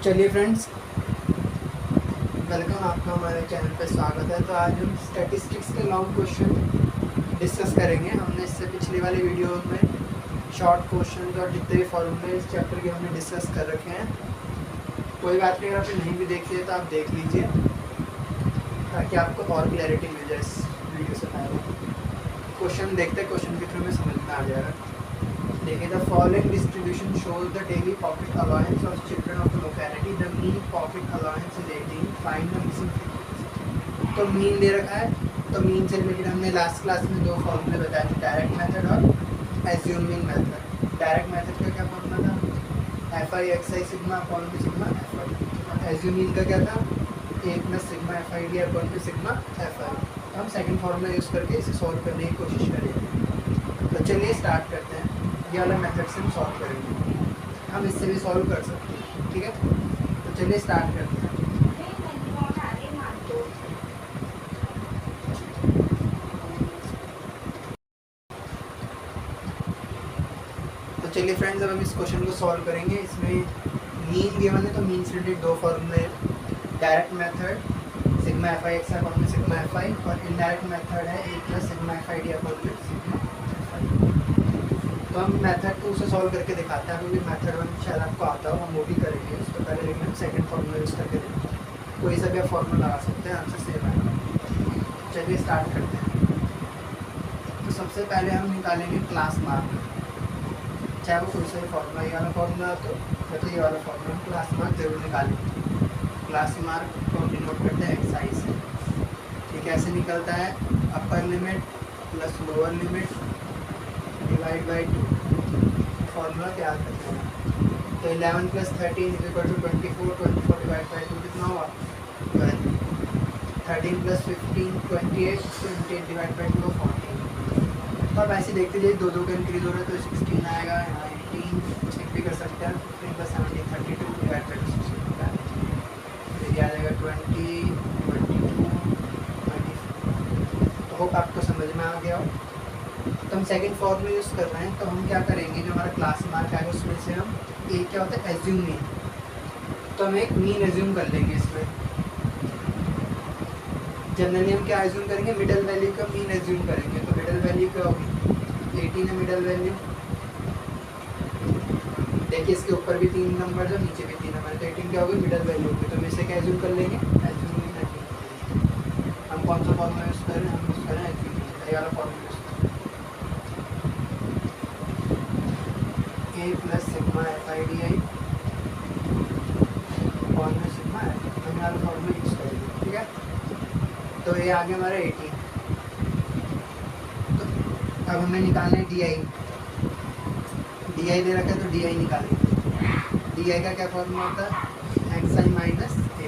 चलिए friends, welcome, आपका हमारे चैनल पर स्वागत है। तो आज हम स्टैटिस्टिक्स के लॉन्ग क्वेश्चन डिस्कस करेंगे। हमने इससे पिछले वाले वीडियो में शॉर्ट क्वेश्चन और जितने भी फॉर्मूले इस चैप्टर के हमने डिस्कस कर रखे हैं। कोई बात नहीं, अगर आपने नहीं भी देख लिया तो आप देख लीजिए ताकि आपको और क्लैरिटी मिल जाए इस वीडियो से पहले। क्वेश्चन देखते, क्वेश्चन के थ्रू में समझ में आ जाएगा। देखिए, the following distribution shows the daily pocket allowance of children of the locality. The mean pocket allowance is 18, find the missing frequency. तो मीन दे रखा है, तो मीन से रिलेटेड हमने लास्ट क्लास में दो फॉर्मूले बताए थे, डायरेक्ट मेथड और एज्यूमिंग मेथड। डायरेक्ट मेथड का क्या फॉर्मूला था? F I X I sigma upon में सिग्मा एफ आई। और एज्यूमिंग का क्या था? A plus sigma F I D upon में सिग्मा एफ आई। तो हम सेकंड फॉर्मूला यूज़ करके इसे सॉल्व करने की कोशिश करेंगे। तो चलिए स्टार्ट करते हैं। ये वाला मेथड से हम सॉल्व करेंगे, हम इससे भी सॉल्व कर सकते हैं, ठीक है। तो चलिए स्टार्ट करते हैं। तो चलिए फ्रेंड्स, अब हम इस क्वेश्चन को सॉल्व करेंगे। इसमें मीन गिवन है, तो मीन से रिलेटेड दो फॉर्मूले हैं। Direct method sigma F I X upon में सिग्मा एफ आई, और इनडायरेक्ट मेथड है A plus sigma F I D upon में सिग्मा एफ आई। तो हम मेथड 2 से सॉल्व करके दिखाते हैं, क्योंकि मेथड 1 शायद आपको आता हो, हम वो भी करेंगे। उसको पहले लेकिन हम सेकंड फॉर्मूला यूज़ करके देखेंगे। कोई सा भी आप फॉर्मूला लगा सकते हैं, आंसर सेम आएगा। चलिए स्टार्ट करते हैं। तो सबसे पहले हम निकालेंगे क्लास मार्क, चाहे वो कोई सा भी फॉर्मूला, ये वाला फॉर्मूला तो ये वाला फॉर्मूला, क्लास मार्क जरूर निकालेंगे। क्लास मार्क को हम डिनोट करते हैं एक्स आई से। ये कैसे निकलता है? Upper limit plus lower limit divide by 2। Formula तैयार करते हैं। तो 11 plus 13 is equal to 24, 24 divide by 2 कितना हुआ? 12। 13 प्लस 15 28, 28 डिवाइड बाई 2 14। तो अब ऐसे देखते जाइए, दो दो का इंक्रीज हो रहा है, तो 16 आएगा, 18 चेक भी कर सकते हैं। 15 प्लस 17 32 डिवाइड बाई 2 16 है। फिर ये आ जाएगा 20 22 24। तो होप आपको समझ में आ गया हो। तो हम सेकंड फॉर्मूला यूज़ कर रहे हैं, तो हम क्या करेंगे, जो हमारा क्लास मार्क आएगा उसमें से हम एक क्या होता है एज्यूम मीन, तो हम एक मीन एज्यूम कर लेंगे। इसमें जनरली हम क्या एज्यूम करेंगे? मिडल वैल्यू का मीन एज्यूम करेंगे। तो मिडल वैल्यू क्या होगी? 18 है मिडल वैल्यू। देखिए, इसके ऊपर भी 3 नंबर है, नीचे भी 3 नंबर, तो 18 क्या होगी? मिडल वैल्यू होगी। तो हम इसे क्या एज्यूम कर लेंगे? Assume mean 18। हम कौन सा फॉर्मूला यूज़ कर रहे हैं? हम यूज़ कर रहे हैं एज्यूम मीन, ये वाला फॉर्मूला यूज़ कर रहे हैं। A plus sigma F I D I और में सिग्मा एफ, हम यहाँ फॉर्मूला यूज़ करेंगे, ठीक है। तो ये आगे हमारा 18। तो अब हमें निकालना है डी आई। डी आई दे रखा है, तो डी आई निकालेंगे। डी आई का क्या फॉर्मूला होता है? एक्स आई माइनस ए।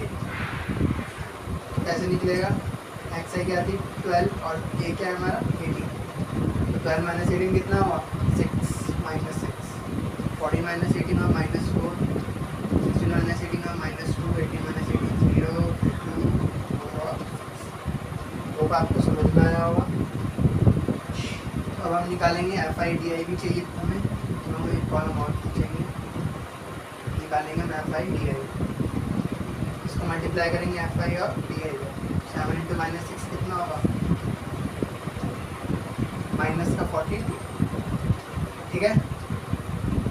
कैसे निकलेगा? एक्स आई क्या थी? 12, और ए क्या है हमारा? 18। तो 12 माइनस 18 कितना हुआ? 6 माइनस 6। 40 माइनस 18 और माइनस 4, 16 माइनस 18 और माइनस 2, 18 माइनस 18 0 2 और 6। वो आपको समझ में आया होगा। अब हम निकालेंगे एफ आई डी आई भी चाहिए हमें, तो हमें एक कॉलम और खींचेंगे, निकालेंगे हम एफ आई डी आई। इसको मल्टीप्लाई करेंगे एफ आई और डी आई को। 7 इंटू माइनस 6 कितना होगा? माइनस का 42, ठीक है।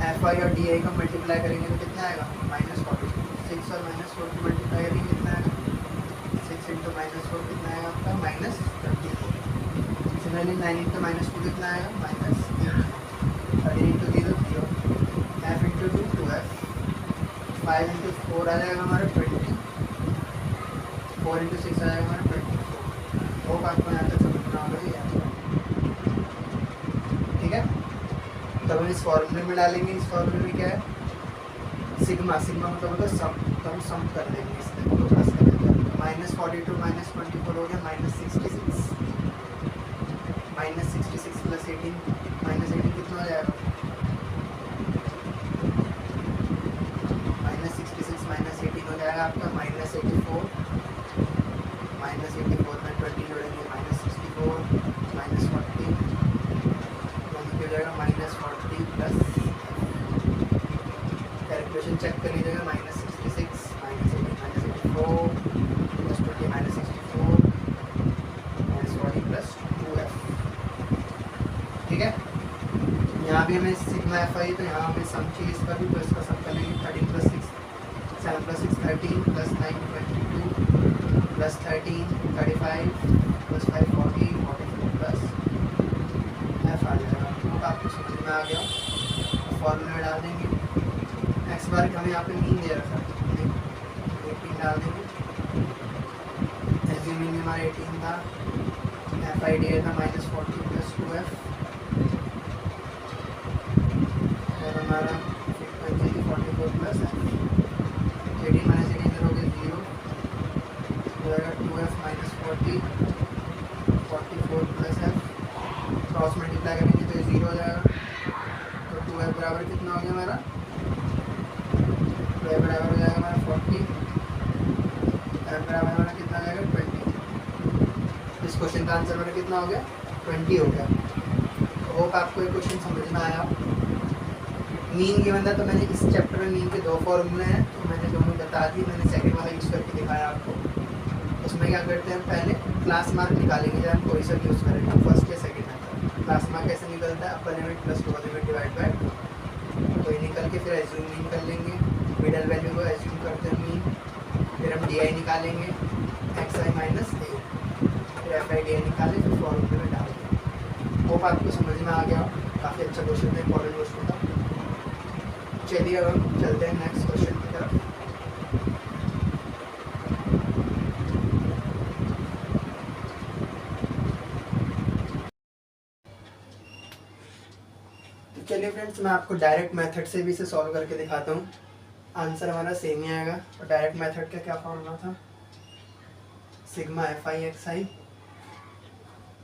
एफ आई और डी आई का मल्टीप्लाई करेंगे तो कितना आएगा? माइनस 42। 6 और माइनस 4 को मल्टीप्लाई करेंगे कितना आएगा? 6 इंटू माइनस 4 कितना आएगा आपका? माइनस 24। सिमिलरली 9 इंटू माइनस 2 कितना आएगा? Minus 8। 13 into 0 0। F into 2 2f। 5 into 4 आ जाएगा हमारा 20। 4 इंटू 6 आ जाएगा हमारा 24। होप आपको यहाँ तक समझना होगा, ठीक है। तब हम इस फॉर्मूले में डालेंगे। इस फॉर्मूले में क्या है? सिग्मा, सिग्मा मतलब होता है सम, तो हम सम कर देंगे इसमें, तो प्लस कर देंगे। माइनस 42 माइनस 24 हो गया माइनस 66। माइनस 66 प्लस 18, माइनस 18 कितना हो जाएगा? माइनस 66 माइनस 18 हो जाएगा आपका माइनस 84। माइनस 84 में 20 जोड़ेंगे, माइनस 64 माइनस 40 हो जाएगा माइनस 40 प्लस, कैलकुलेशन चेक कर लीजिएगा, माइनस 66 ठीक है। यहाँ भी हमें सिग्मा एफ आई, तो यहाँ हमें सम चाहिए इसका भी, तो इसका सम कर लेंगे 13 + 6 7 + 6 13 + 9 22 + 13 35 + 5 40 44 प्लस एफ आ जाएगा। तो आपको समझ में आ गया। फॉर्मूला डाल देंगे। एक्स बार हमें यहाँ पे मीन दे रखा है, 18 डाल देंगे। एज्यूमिंग हमारा 18 था, एफ आई दिया था -40 + 2f, और हमारा फ्रीक्वेंसी 44 प्लस है। 18 - 18 इधर हो गया 0 हो जाएगा, 2f - 40 44 plus f, cross multiply करेंगे तो ये 0 हो जाएगा। तो 2f बराबर कितना हो गया हमारा, 2f बराबर हो जाएगा हमारा 40, f बराबर हमारा कितना आ जाएगा 20। इस क्वेश्चन का आंसर हमारा कितना हो गया 20 हो गया। तो होप आपको ये क्वेश्चन समझ में आया। मीन गिवन था, तो मैंने इस चैप्टर में मीन के 2 फॉर्मूले हैं, तो मैंने दोनों बता दी। मैंने सेकंड वाला यूज़ करके दिखाया आपको। उसमें क्या करते हैं, पहले क्लास मार्क निकालेंगे जब हम कोई सा यूज़ करेंगे, फर्स्ट या सेकंड है। क्लास मार्क कैसे निकलता है, upper limit plus lower limit divide by 2। तो ये निकल के फिर एज्यूम मीन कर लेंगे, मिडल वैल्यू को एज्यूम करते हैं मीन, फिर हम डी आई निकालेंगे एक्स आई माइनस ए, फिर एफ आई डी आई निकालें, फिर फॉर्मूले में डाल दें। होप आपको समझ में आ गया। काफ़ी अच्छा क्वेश्चन था, इंपॉर्टेंट क्वेश्चन था। चलिए अब हम चलते हैं नेक्स्ट क्वेश्चन की तरफ। तो चलिए फ्रेंड्स, मैं आपको डायरेक्ट मेथड से भी इसे सॉल्व करके दिखाता हूँ। आंसर हमारा सेम ही आएगा। और डायरेक्ट मेथड का क्या फॉर्मूला था, sigma F I X I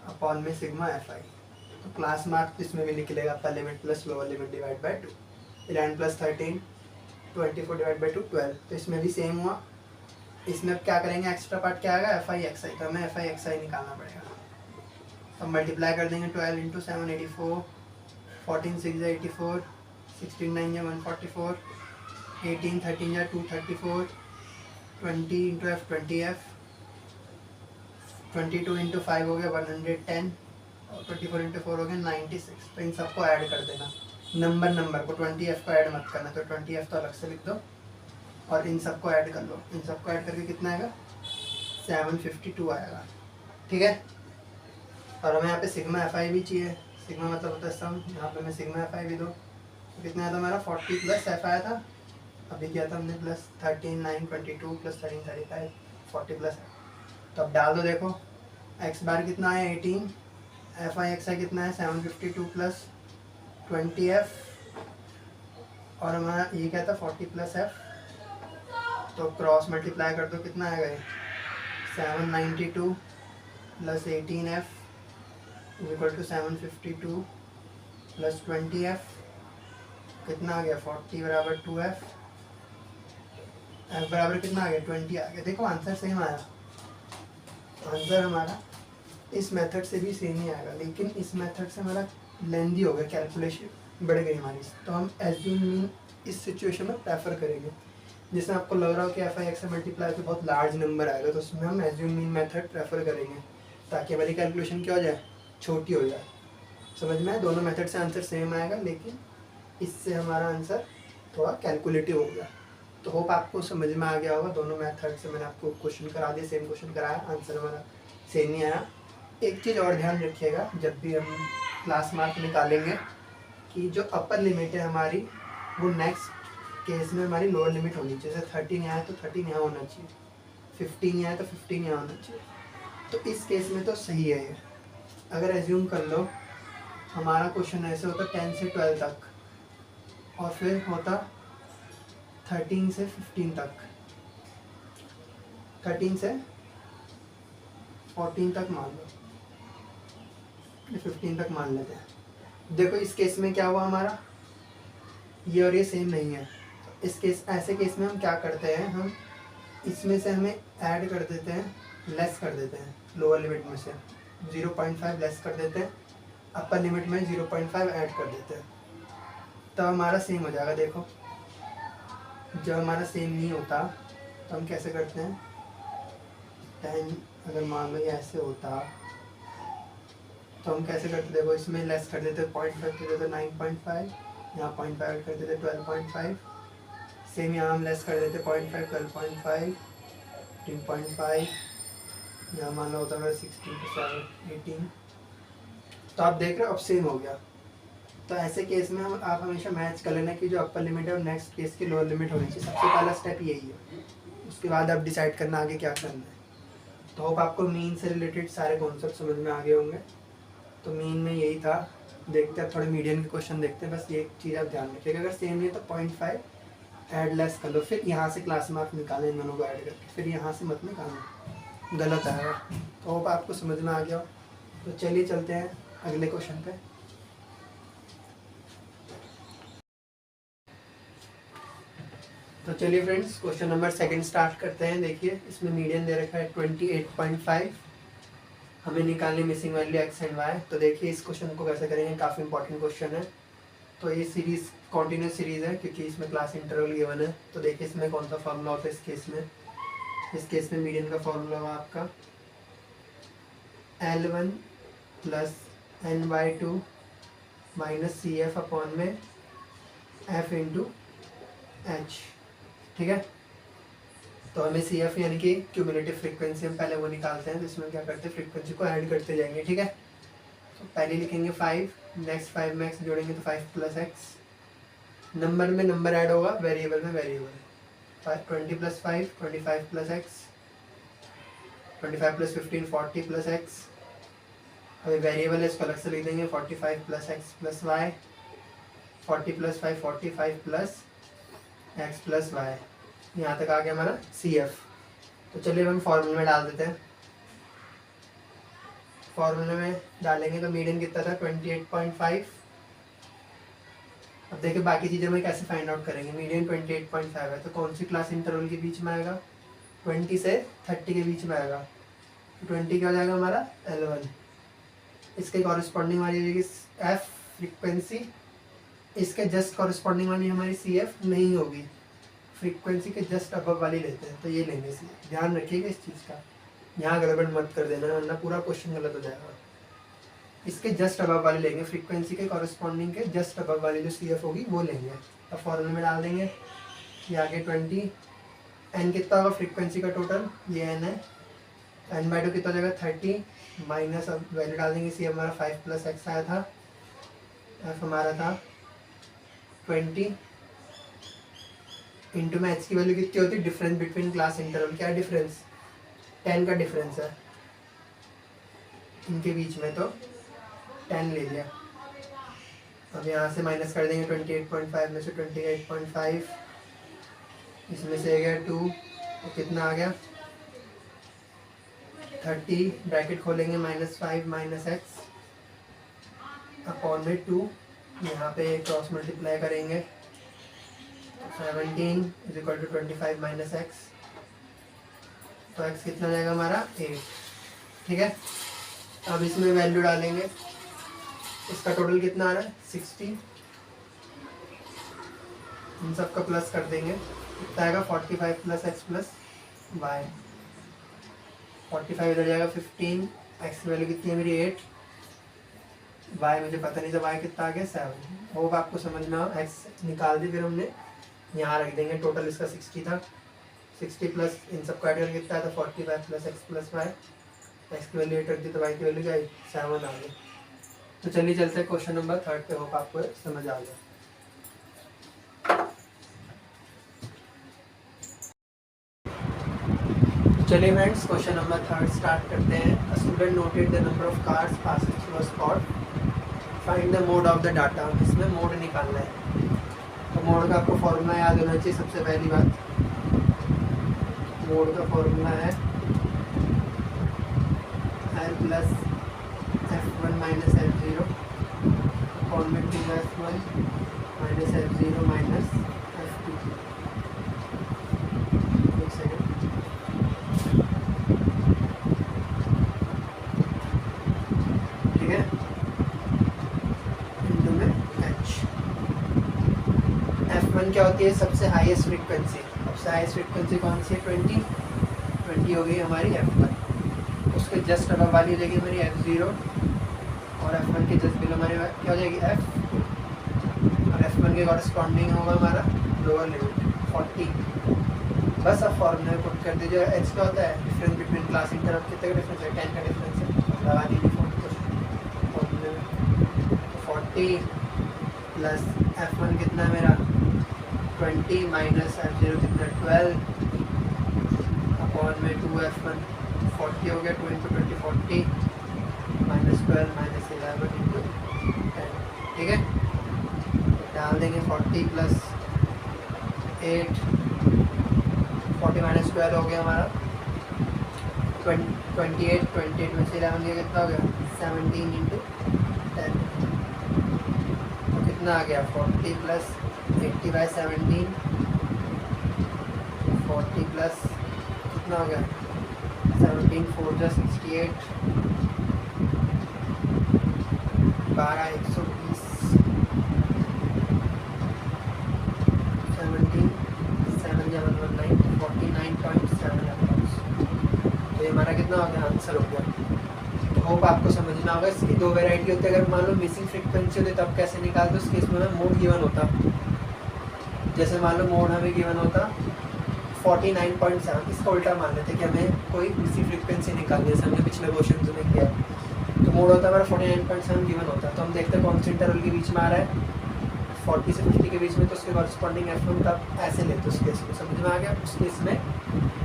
upon में सिग्मा एफ आई। तो क्लास मार्क इसमें भी निकलेगा, अपर limit plus lower limit divide by 2। 11 + 13 24 divide by 2 12। तो इसमें भी सेम हुआ। इसमें अब क्या करेंगे, एक्स्ट्रा पार्ट क्या आएगा, एफ आई एक्स आई। तो हमें एफ आई एक्स आई निकालना पड़ेगा। तो मल्टीप्लाई कर देंगे 12 × 7 84, 14 6 84, 16 9 144, 18 13 234, 20 × f 20f, 22 × 5 हो गया 110, और 24 × 4 हो गया 96। तो इन सबको ऐड कर देना, नंबर को 20f को ऐड मत करना, तो 20f तो अलग से लिख दो और इन सबको ऐड कर लो। इन सबको ऐड करके कितना आएगा 752 आएगा। ठीक है। और हमें यहाँ पे सिग्मा एफ आई भी चाहिए। सिग्मा मतलब होता है सम, यहाँ पे मैं सिग्मा एफ आई भी दो। तो कितना आया था हमारा 40 प्लस एफ आया था, अभी किया था हमने प्लस 13 9 22 प्लस 13 35 40 प्लस। तो अब डाल दो, देखो एक्स बार कितना आया 18, एफ आई एक्स आई कितना है 752 प्लस 20f, और हमारा ये क्या था 40 प्लस f। तो क्रॉस मल्टीप्लाई कर दो, कितना आएगा ये 792 plus 18f equal to 752 plus 20f, कितना आ गया 40 बराबर 2f, f बराबर कितना आ गया 20 आ गया। देखो आंसर सेम आया। आंसर हमारा इस मेथड से भी सेम ही आएगा, लेकिन इस मेथड से हमारा लेंदी हो गया, कैलकुलेशन बढ़ गई हमारी। तो हम एज्यूम मीन इस सिचुएशन में प्रेफर करेंगे। जिसमें आपको लग रहा हो कि एफ आई एक्स से मल्टीप्लाई तो बहुत लार्ज नंबर आएगा, तो उसमें हम एज्यूम मीन मेथड प्रेफर करेंगे, ताकि हमारी कैलकुलेशन क्या हो जाए, छोटी हो जाए। समझ में आए, दोनों मेथड से आंसर सेम आएगा, लेकिन इससे हमारा आंसर थोड़ा कैलकुलेटिव हो गया। तो होप आपको समझ में आ गया होगा। दोनों मेथड से मैंने आपको क्वेश्चन करा दिया, सेम क्वेश्चन कराया, आंसर हमारा सेम ही आया। एक चीज़ और ध्यान रखिएगा, जब भी हम क्लास मार्क निकालेंगे, कि जो अपर लिमिट है हमारी, वो नेक्स्ट केस में हमारी लोअर लिमिट होनी चाहिए। जैसे 13 यहाँ है तो 13 यहाँ होना चाहिए, 15 यहाँ है तो 15 यहाँ होना चाहिए। तो इस केस में तो सही है ये। अगर एज्यूम कर लो हमारा क्वेश्चन ऐसे होता 10 से 12 तक, और फिर होता 13 से 15 तक, 13 से 14 तक मान लो, 15 तक मान लेते हैं। देखो इस केस में क्या हुआ हमारा, ये और ये सेम नहीं है। इस केस, ऐसे केस में हम क्या करते हैं, हम इसमें से हमें ऐड कर देते हैं, लेस कर देते हैं, लोअर लिमिट में से 0.5 लेस कर देते हैं, अपर लिमिट में 0.5 ऐड कर देते हैं, तब हमारा सेम हो जाएगा। देखो जब हमारा सेम नहीं होता तो हम कैसे करते हैं, 10 अगर मान लो ये ऐसे होता तो हम कैसे करते, देखो इसमें लेस कर देते 0.5 कर देते 9.5, यहाँ 0.5 कर देते 12.5, सेम यहाँ हम लेस कर देते 0.5 12.5 15.5, यहाँ मान लो होता है 16 to 7 18। तो आप देख रहे हो अब सेम हो गया। तो ऐसे केस में हम आप हमेशा मैच कर लेना कि जो अपर लिमिट है और नेक्स्ट केस की लोअर लिमिट होनी चाहिए। सबसे पहला स्टेप यही है, उसके बाद आप डिसाइड करना आगे क्या करना है। तो होप आपको मीन से रिलेटेड सारे कॉन्सेप्ट समझ में आ गए होंगे। तो मीन में यही था। देखते हैं थोड़े मीडियन के क्वेश्चन देखते हैं। बस ये एक चीज़ आप ध्यान रखिएगा, अगर सेम नहीं है तो 0.5 ऐड लेस कर लो, फिर यहाँ से क्लास में आप निकालें इन दोनों को ऐड करके, फिर यहाँ से मत निकालना, गलत आएगा। तो होप आपको समझ में आ गया हो। तो चलिए चलते हैं अगले क्वेश्चन पे। तो चलिए फ्रेंड्स क्वेश्चन नंबर 2 स्टार्ट करते हैं। देखिए इसमें मीडियन दे रखा है 28.5, हमें निकालनी missing value x and y। तो देखिए इस क्वेश्चन को कैसे करेंगे, काफ़ी इंपॉर्टेंट क्वेश्चन है। तो ये सीरीज कॉन्टिन्यूस सीरीज है क्योंकि इसमें क्लास इंटरवल गिवन है। तो देखिए इसमें कौन सा फॉर्मूला होता है इस केस में मीडियन का फॉर्मूला हुआ आपका L1 plus n/2 minus CF upon में F इंटू H। ठीक है, तो हमें CF यानी कि क्यूमुलेटिव फ्रीक्वेंसी हम पहले वो निकालते हैं। तो इसमें क्या करते हैं, फ्रीक्वेंसी को ऐड करते जाएंगे। ठीक है, तो पहले लिखेंगे 5, नेक्स्ट 5 में x जोड़ेंगे तो 5 प्लस एक्स, नंबर में नंबर ऐड होगा, वेरिएबल में variable. 20 plus 5 25 plus x, 25 plus 15 40 plus x. अभी वेरिएबल है इसको अलग से लिख देंगे, 45 plus x plus y, 40 plus 5 45 plus x plus y. यहाँ तक आ गया हमारा CF। तो चलिए हम फॉर्मूले में डाल देते हैं। फॉर्मूले में डालेंगे तो मीडियन कितना था 28.5। अब देखिए बाकी चीज़ें में कैसे फाइंड आउट करेंगे। मीडियन 28.5 है तो कौन सी क्लास इंटरवल के बीच में आएगा, 20 से 30 के बीच में आएगा। 20 क्या हो जाएगा हमारा L1, इसके कॉरेस्पॉन्डिंग वाली होगी F फ्रीक्वेंसी, इसके जस्ट कॉरेस्पॉन्डिंग वाली हमारी CF नहीं होगी, फ्रीक्वेंसी के जस्ट अबव वाली लेते हैं। तो ये लेंगे CF। ध्यान रखिएगा इस चीज़ का, यहाँ गड़बड़ मत कर देना वरना पूरा क्वेश्चन गलत हो जाएगा। इसके जस्ट अबव वाली लेंगे, फ्रीक्वेंसी के कॉरेस्पॉन्डिंग के जस्ट अबव वाली जो CF होगी वो लेंगे। अब फॉर्मूले में डाल देंगे, ये आगे 20, n कितना होगा फ्रीक्वेंसी का टोटल, ये n है, n/2 कितना हो जाएगा 30, माइनस अब वैल्यू डाल देंगे। CF हमारा 5 प्लस एक्स आया था, F हमारा था 20, इंटू में h की वैल्यू कितनी होती है, डिफरेंस बिटवीन क्लास इंटरवल। क्या डिफरेंस, 10 का डिफरेंस है इनके बीच में, तो 10 ले लिया। अब यहाँ से माइनस कर देंगे 28.5 में से 28.5, इसमें से आ गया 2, तो कितना आ गया 30, ब्रैकेट खोलेंगे -5 माइनस एक्स अपॉन में 2, यहाँ पे क्रॉस मल्टीप्लाई करेंगे 17 is equal to 25 minus x, तो एक्स कितना जाएगा हमारा 8। ठीक है, अब इसमें वैल्यू डालेंगे, इसका टोटल कितना आ रहा है 60, इन सब का प्लस कर देंगे, कितना आएगा 45 प्लस एक्स प्लस वाई। 45 इधर जाएगा 15, एक्स की वैल्यू कितनी है मेरी 8, वाई मुझे पता नहीं था वाई कितना आ गया 7। होप आपको समझ में आओ, एक्स निकाल दी, फिर हमने यहाँ रख देंगे। टोटल इसका 60 था, 60 प्लस इन सब का एडिशन कितना था 45 plus x plus y. X की वैल्यू 8 रख दी तो वाई की वैल्यू क्या 7 आ गई। तो चलिए चलते हैं क्वेश्चन नंबर 3 पे, होप आपको समझ आ गया। चलिए फ्रेंड्स क्वेश्चन नंबर 3 स्टार्ट करते हैं। A student noted the number of cars passing through a spot, find the mode of the data. इसमें मोड निकालना है, तो मोड का आपको फॉर्मूला याद होना चाहिए। सबसे पहली बात, मोड का फॉर्मूला है L plus F1 minus F0 upon में 2F1 minus F0 minus F2। एक सेकेंड, ठीक है, इंटू में H। F1 क्या होती है, सबसे हाईएस्ट फ्रीक्वेंसी। सबसे हाईएस्ट फ्रीक्वेंसी कौन सी है 20 हो गई हमारी F1। उसके जस्ट अब वाली हो जाएगी हमारी F0 और F1 के जस्ट बिलो हमारे क्या हो जाएगी F2, और F1 के कॉरस्पॉन्डिंग होगा हमारा लोअर लिमिट 40। बस अब फॉर्मूला में पुट कर दीजिए। एच का होता है डिफरेंस बिटवीन क्लास इंटरवल, कितने का डिफरेंस है 10 का डिफरेंस है, लगा दीजिए फॉर्मूले में। 40 प्लस F1 कितना है मेरा 20 माइनस F0 कितना 12 अपॉन में 2F1 40 हो गया, 2 इंटू 20 40 माइनस 12 माइनस 11 इंटू 10। ठीक है, डाल देंगे 40 प्लस 8 40 माइनस 12 हो गया हमारा 28 28 में से 11 गया कितना हो गया 17 इंटू 10। तो कितना आ गया 40 प्लस 80/17 40 प्लस कितना हो गया 17 4 + 68 12 120 17 7 या 119 49.7 अप्रॉक्स। तो ये हमारा कितना हो गया आंसर हो गया। तो होप आपको समझना होगा। इसकी दो वैरायटी होती है, अगर मान लो मिसिंग फ्रीक्वेंसी होती तब कैसे निकालते, उस केस में मोड गिवन होता। जैसे मान लो मोड हमें गिवन होता 49.7, इसका उल्टा मान लेते कि हमें कोई मिसिंग फ्रीक्वेंसी निकालनी है, जैसे हमने पिछले क्वेश्चन में किया। तो मोड होता है हमारा 49.7 गिवन होता, तो हम देखते हैं कौन से इंटरवल के बीच में आ रहा है 40 से 50 के बीच में, तो उसके कॉरस्पॉन्डिंग F1 तब ऐसे लेते उस केस में। समझ में आ गया। उस केस में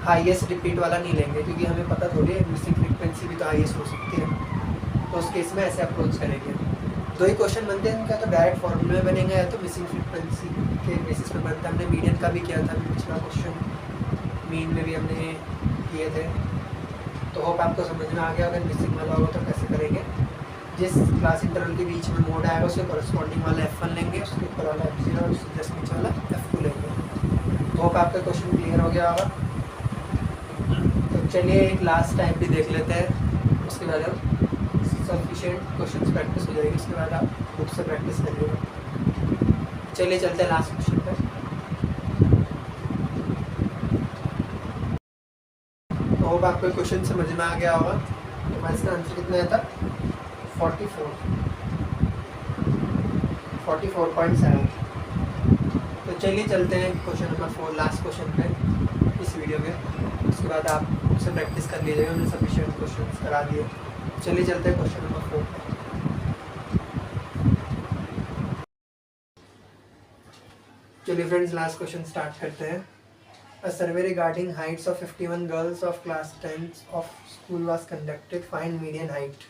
हाईएस्ट रिपीट वाला नहीं लेंगे, क्योंकि हमें पता थोड़ी है मिसिंग फ्रीक्वेंसी भी तो हाईएस्ट हो सकती है, तो उस केस में ऐसे अप्रोच करेंगे। दो ही क्वेश्चन बनते हैं इनका, तो डायरेक्ट फॉर्मूले में बनेगा या तो मिसिंग फ्रीक्वेंसी के बेसिस पे बनता है। हमने मीडियन का भी किया था पिछला क्वेश्चन, मीन में भी हमने किए थे। तो होप आपको समझ में आ गया। अगर मिसिंग वाला होगा तो कैसे करेंगे, जिस क्लास इंटरवल के बीच में मोड आएगा उसके कॉरस्पॉन्डिंग वाला F1 लेंगे, उसके ऊपर वाला F0 और उसके जस्ट नीचे वाला F2 लेंगे। तो होप आपका क्वेश्चन क्लियर हो गया होगा। तो चलिए एक लास्ट टाइप भी देख लेते हैं, उसके बाद हम सफिशिएंट क्वेश्चन प्रैक्टिस हो जाएगी, उसके बाद आप बुक से प्रैक्टिस करिएगा। चलिए चलते हैं लास्ट क्वेश्चन पर। तो होप आपको क्वेश्चन समझ में आ गया होगा। तो हमारा इसका आंसर कितना आया था 44.7। तो चलिए चलते हैं क्वेश्चन नंबर 4, लास्ट क्वेश्चन पे इस वीडियो में। उसके बाद आप उससे प्रैक्टिस कर लीजिएगा, हमने सफिशिएंट क्वेश्चन करा दिए। चलिए चलते हैं क्वेश्चन नंबर 4 पे। चलिए फ्रेंड्स लास्ट क्वेश्चन स्टार्ट करते हैं। A survey regarding heights of 51 girls of class 10th of school was conducted. Find median height.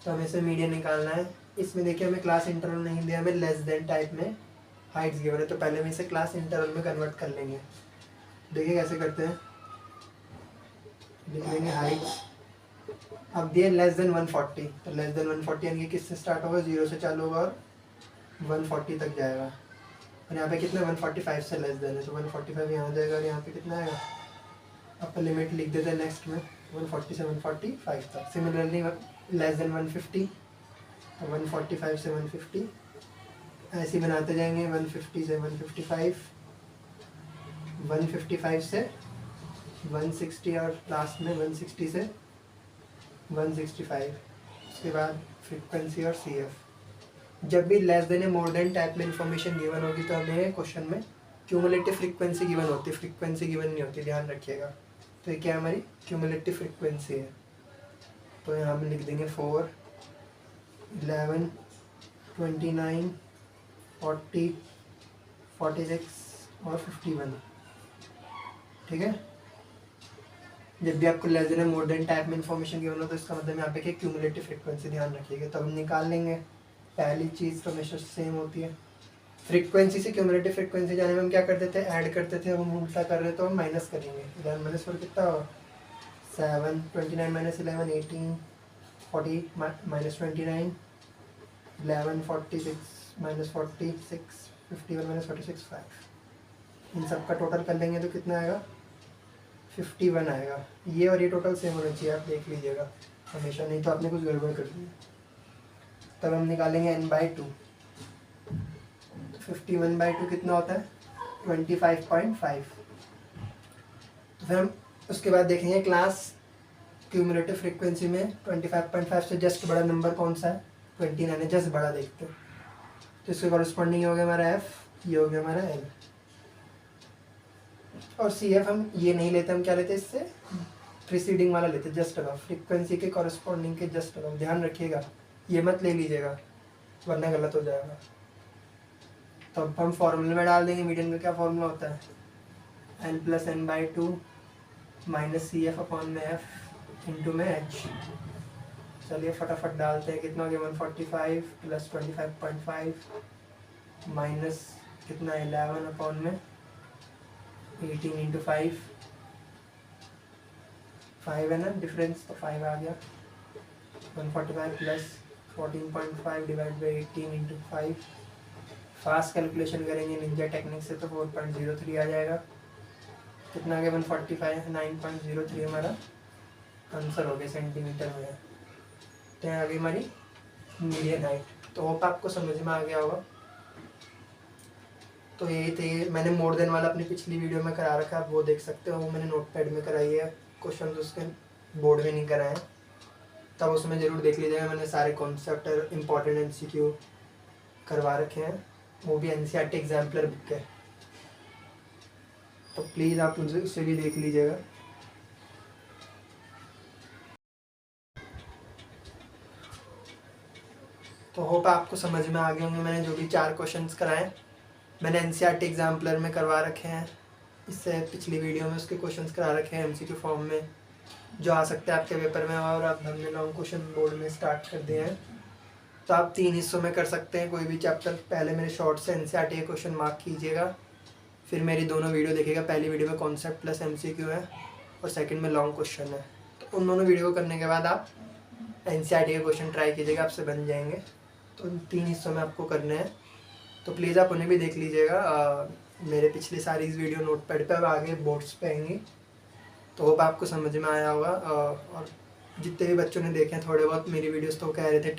तो हमें से मीडियन निकालना है। इसमें देखिए हमें क्लास इंटरवल नहीं दिया, हमें लेस देन टाइप में हाइट्स गिवन है, तो पहले हम इसे क्लास इंटरवल में कन्वर्ट कर लेंगे। देखिए कैसे करते हैं, लिख लेंगे हाइट्स। अब दिए लेस देन 140, तो लेस देन 140 यानी कि किससे स्टार्ट होगा 0 से चालू होगा और 140 तक जाएगा। और यहाँ पे कितना 145 से लेस देन है, तो 145 यहाँ जाएगा और यहाँ पे कितना आएगा, अपर लिमिट लिख देते हैं नेक्स्ट में 140 से 145 तक। सिमिलरली लेस देन 150, तो 145 से 150 ऐसे ही बनाते जाएंगे। 150 से 155, 155 से 160 और लास्ट में 160 से 165। उसके बाद फ्रीक्वेंसी और CF। जब भी लेस देन या मोर देन टाइप में इंफॉर्मेशन गिवन होगी तो हमें क्वेश्चन में क्यूमुलेटिव फ्रीक्वेंसी गिवन होती है, फ्रीक्वेंसी गिवन नहीं होती, ध्यान रखिएगा। तो ये क्या हमारी क्यूमुलेटिव फ्रीक्वेंसी है। तो यहाँ हम लिख देंगे 4, 11, 29, 40, 46 और 51। ठीक है, जब भी आपको लेस देन या मोर देन टाइप में इंफॉर्मेशन गिवन हो तो इसका मतलब यहाँ पे क्या क्यूमुलेटिव फ्रीक्वेंसी, ध्यान रखिएगा। तो हम निकाल लेंगे। पहली चीज़ तो हमेशा सेम होती है, फ्रीक्वेंसी से क्यूमुलेटिव फ्रीक्वेंसी जाने में हम क्या करते थे, ऐड करते थे। हम उल्टा कर रहे तो हम माइनस करेंगे। 11 माइनस 4 कितना होगा 7, 29 माइनस 11 18, 40 माइनस 29 11, 46 माइनस 46 51 माइनस 46 5। इन सब का टोटल कर लेंगे तो कितना आएगा 51 आएगा। ये और ये टोटल सेम होना चाहिए, आप देख लीजिएगा हमेशा, नहीं तो आपने कुछ गड़बड़ कर दी। तब हम निकालेंगे n/2। 51/2 कितना होता है 25.5। तो फिर हम उसके बाद देखेंगे क्लास क्यूमुलेटिव फ्रीक्वेंसी में 25.5 से जस्ट बड़ा नंबर कौन सा है 29 है, जस्ट बड़ा देखते हैं। तो इसके कॉरस्पॉन्डिंग हो गया हमारा एफ, ये हो गया हमारा एल। और सी एफ हम ये नहीं लेते, हम क्या लेते हैं इससे प्रीसीडिंग वाला लेते हैं, जस्ट अबव, फ्रीक्वेंसी के कॉरस्पॉन्डिंग के जस्ट अबव। ध्यान रखिएगा ये मत ले लीजिएगा वरना गलत हो जाएगा। तो अब हम फॉर्मूले में डाल देंगे। मीडियन का क्या फॉर्मूला होता है, L plus N by two minus C F upon में एफ इंटू में एच। चलिए फटाफट डालते हैं, कितना हो गया 145 प्लस 25.5 माइनस कितना 11 अपॉन में 18 इंटू 5 है ना डिफरेंस, तो 5 आ गया। 145 plus 14.5 divide by 18 into 5। Fast calculation करेंगे निंजा टेक्निक से तो 4.03 आ जाएगा। कितना आ गया 145, 9.03 हमारा आंसर हो गया सेंटीमीटर में। तो यहाँ आ गई हमारी मीडियन हाइट। तो होप आपको समझ में आ गया होगा। तो यही थे, मैंने मोर देन वाला अपनी पिछली वीडियो में करा रखा है, आप वो देख सकते हो। वो मैंने नोटपैड में कराई है, क्वेश्चन उसके बोर्ड में नहीं कराए, तब उसमें ज़रूर देख लीजिएगा। मैंने सारे कॉन्सेप्ट और इम्पॉर्टेंट एमसीक्यू करवा रखे हैं, वो भी एनसीईआरटी एग्जाम्पलर बुक है, तो प्लीज़ आप उसे भी देख लीजिएगा। तो होप आपको समझ में आ गए होंगे। मैंने जो भी 4 क्वेश्चंस कराए मैंने एनसीईआरटी एग्जाम्पलर में करवा रखे हैं, इससे पिछली वीडियो में उसके क्वेश्चंस करा रखे हैं एमसीक्यू फॉर्म में, जो आ सकते हैं आपके पेपर में। और अब हमने लॉन्ग क्वेश्चन बोर्ड में स्टार्ट कर दिए हैं, तो आप 3 हिस्सों में कर सकते हैं कोई भी चैप्टर। पहले मेरे शॉर्ट से एनसीईआरटी के क्वेश्चन मार्क कीजिएगा, फिर मेरी दोनों वीडियो देखिएगा। पहली वीडियो में कॉन्सेप्ट प्लस एमसीक्यू है और सेकंड में लॉन्ग क्वेश्चन है। तो उन दोनों वीडियो को करने के बाद आप एनसीईआरटी के क्वेश्चन ट्राई कीजिएगा, आपसे बन जाएंगे। तो 3 हिस्सों में आपको करने हैं, तो प्लीज़ आप उन्हें भी देख लीजिएगा। मेरे पिछली सारी इस वीडियो नोटपैड पे अब आगे बोर्ड्स पे आएंगी, तो होप आपको समझ में आया होगा। और जितने भी बच्चों ने देखे हैं थोड़े बहुत मेरी वीडियोस, तो कह रहे थे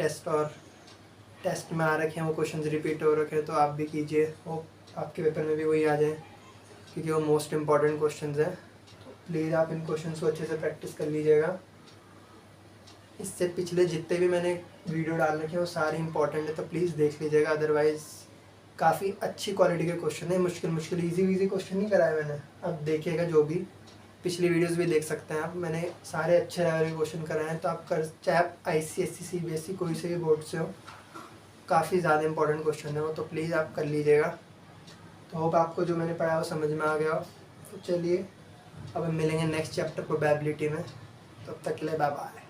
टेस्ट में आ रखे हैं वो क्वेश्चंस रिपीट हो रखे हैं, तो आप भी कीजिए, होप आपके पेपर में भी वही आ जाए, क्योंकि वो मोस्ट इम्पॉर्टेंट क्वेश्चंस हैं। तो प्लीज़ आप इन क्वेश्चंस को अच्छे से प्रैक्टिस कर लीजिएगा। इससे पिछले जितने भी मैंने वीडियो डाल रखे हैं वो सारे इंपॉर्टेंट है, तो प्लीज़ देख लीजिएगा। अदरवाइज़ काफ़ी अच्छी क्वालिटी के क्वेश्चन है, मुश्किल ईजी क्वेश्चन नहीं कराए मैंने। अब देखिएगा, जो भी पिछली वीडियोस भी देख सकते हैं आप, मैंने सारे अच्छे लेवल के क्वेश्चन कराए हैं। तो आप कर, चाहे आप ICSE CBSE कोई से भी बोर्ड से हो, काफ़ी ज़्यादा इंपॉर्टेंट क्वेश्चन है वो, तो प्लीज़ आप कर लीजिएगा। तो होप आपको जो मैंने पढ़ा वो समझ में आ गया हो। तो चलिए अब हम मिलेंगे नेक्स्ट चैप्टर प्रोबेबिलिटी में, तब तक के लिए बाय बाय।